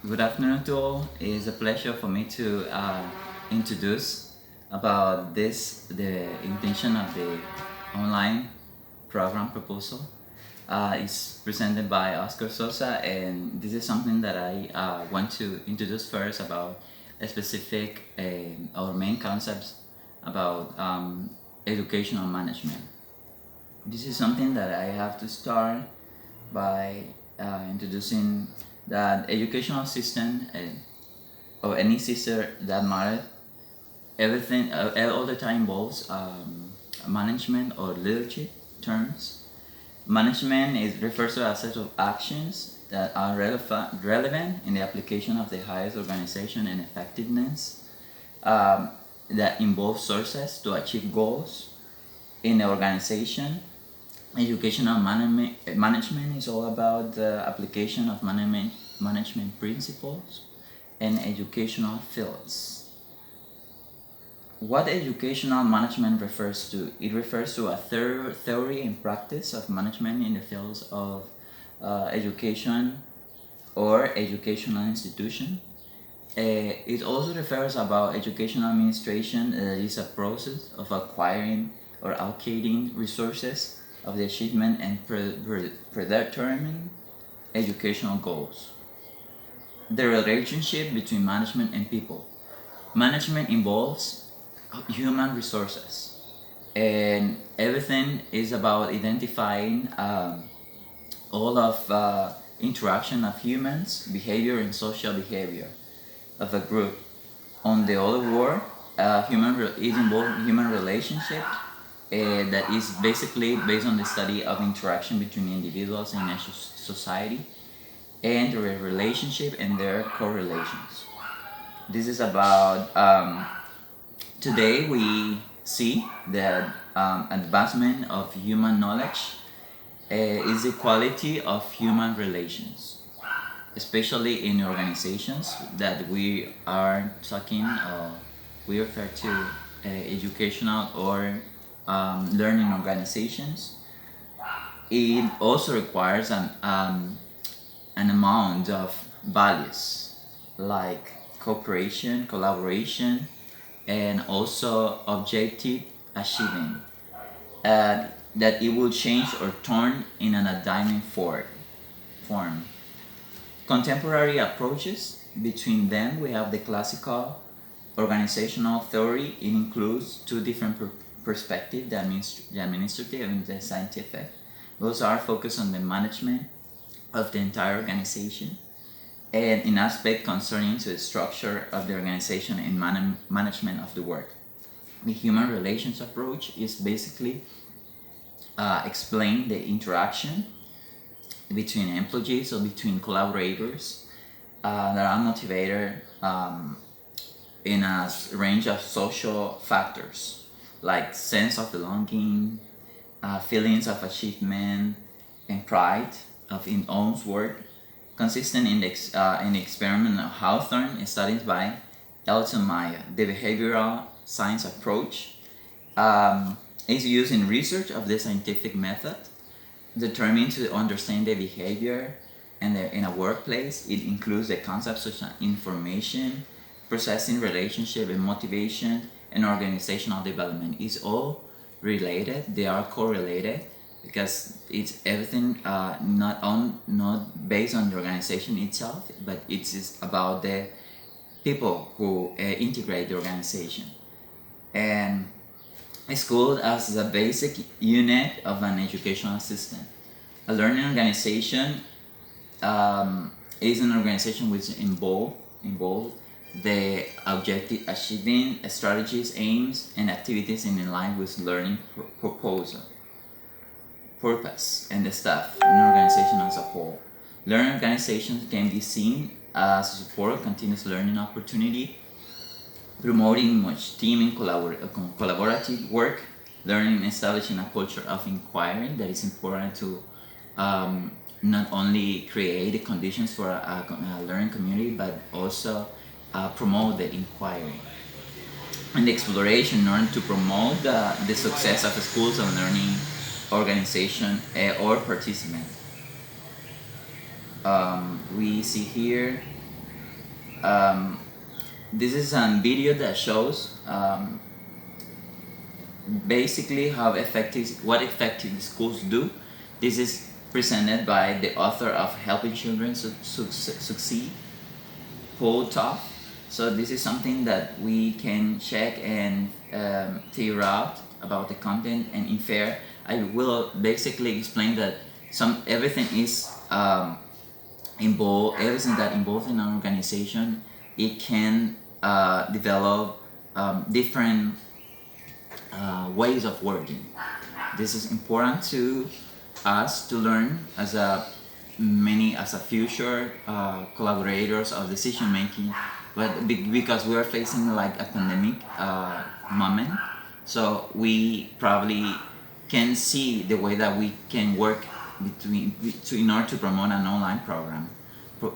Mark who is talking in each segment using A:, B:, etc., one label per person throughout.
A: Good afternoon to all. It's a pleasure for me to introduce about the intention of the online program proposal. It's presented by Oscar Sosa, and this is something that I want to introduce first about a specific our main concepts about educational management. This is something that I have to start by introducing that educational system or any system that matter everything all the time involves management or leadership terms. Management refers to a set of actions that are relevant in the application of the highest organization and effectiveness um, that involve sources to achieve goals in the organization. Educational management is all about the application of management principles and educational fields. What educational management refers to? It refers to a theory and practice of management in the fields of education or educational institution. It also refers about educational administration. That is a process of acquiring or allocating resources of the achievement and predetermining educational goals. The relationship between management and people. Management involves human resources, and everything is about identifying all of interaction of humans, behavior and social behavior of a group. On the other word, is involved in human relationship that is basically based on the study of interaction between individuals in a society and their relationship and their correlations. This is about today we see that advancement of human knowledge is the quality of human relations, especially in organizations that we are talking, we refer to educational or learning organizations. It also requires an amount of values like cooperation, collaboration, and also objective achievement. That it will change or turn in an dynamic form. Contemporary approaches, between them we have the classical organizational theory. It includes two different perspectives, the administrative and the scientific. Those are focused on the management of the entire organization and in aspect concerning to the structure of the organization and management of the work. The human relations approach is basically explain the interaction between employees or between collaborators that are motivated in a range of social factors like sense of belonging, feelings of achievement, and pride of in own work, consistent in the experiment of Hawthorne studied by Elton Maya. The behavioral science approach is used in research of the scientific method, determined to understand the behavior and in a workplace. It includes the concepts such as information, processing, relationship, and motivation, and organizational development. It's all related. They are correlated because it's everything not based on the organization itself, but it's about the people who integrate the organization. And school as the basic unit of an educational system. A learning organization is an organization which involve the objective achieving strategies, aims, and activities in line with learning purpose, and the staff in an organization as a whole. Learning organizations can be seen as a support of continuous learning opportunity, promoting much team and collaborative work, learning and establishing a culture of inquiry that is important to not only create the conditions for a learning community, but also promote the inquiry and the exploration in order to promote the success of schools and learning organization or participant. We see here this is a video that shows basically what effective schools do. This is presented by the author of Helping Children Succeed, Paul Tough. So this is something that we can check and figure out about the content. And in fair, I will basically explain that everything is everything that involved in an organization, it can develop different ways of working. This is important to us to learn as a future collaborators of decision making, but because we are facing like a pandemic moment, so we probably can see the way that we can work in order to promote an online program.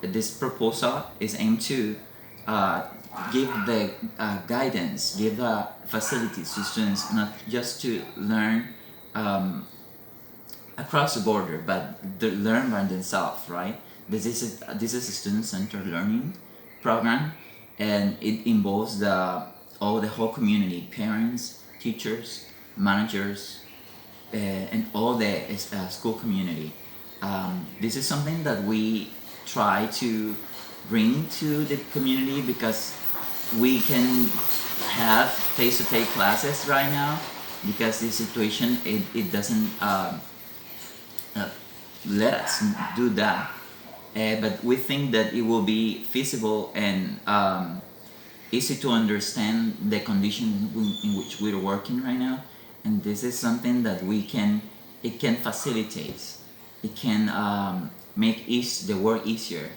A: This proposal is aimed to give the guidance, give the facilities to students, not just to learn across the border, but to learn by themselves, right? This is a student-centered learning program, and it involves the whole community, parents, teachers, managers, and all the school community. This is something that we try to bring to the community because we can have face-to-face classes right now, because the situation it doesn't let us do that, but we think that it will be feasible and easy to understand the condition in which we're working right now. And this is something that it can facilitate, it can make the work easier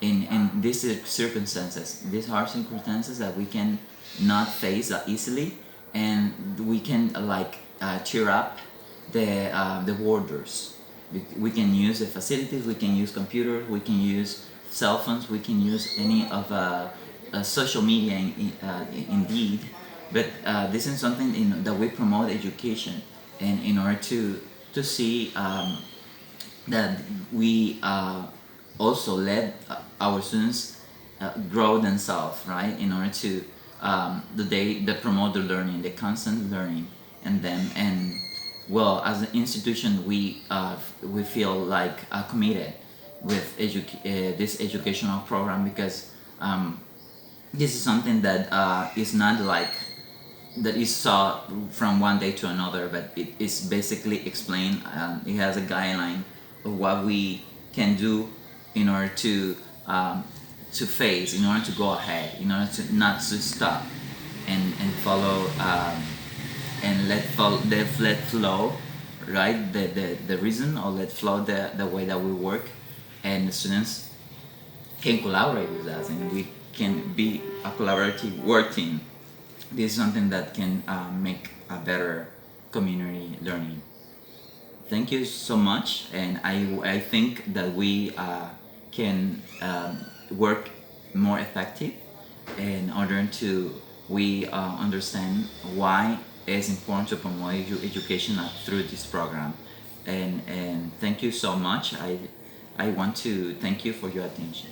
A: in these circumstances, these hard circumstances that we can not face easily, and we can cheer up the warders. We can use the facilities, we can use computers, we can use cell phones, we can use any of social media indeed, but this is something that we promote education, and in order to see that we also let our students grow themselves, right? In order to they promote the learning, the constant learning, and well, as an institution, we feel like committed with this educational program, because this is something that is not like that is saw from one day to another, but it is basically explained. It has a guideline of what we can do in order to face, in order to go ahead, in order to not to stop and follow and let flow, right? The reason, or let flow the way that we work, and the students can collaborate with us, and we can be a collaborative work team. This is something that can make a better community learning. Thank you so much, and I think that we can work more effective in order to we understand why it's important to promote education through this program. And thank you so much. I want to thank you for your attention.